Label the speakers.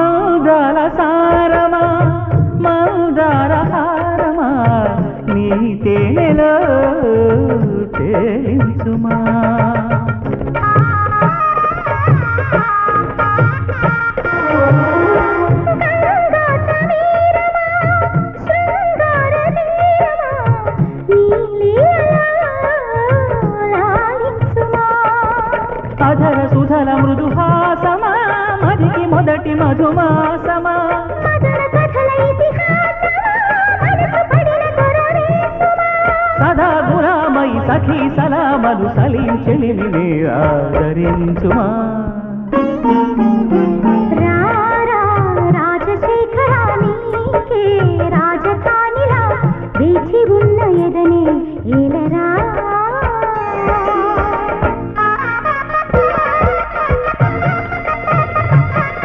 Speaker 1: ఔదాల సారమా మౌదార హారమా నీ తేనెలో తేలించుమా అధర సుధల మృదుహాసమా మదికి మొదటి మధుమాసమా సదా గురామై సఖీ సలామలు సలించెలిని ఆదరించుమా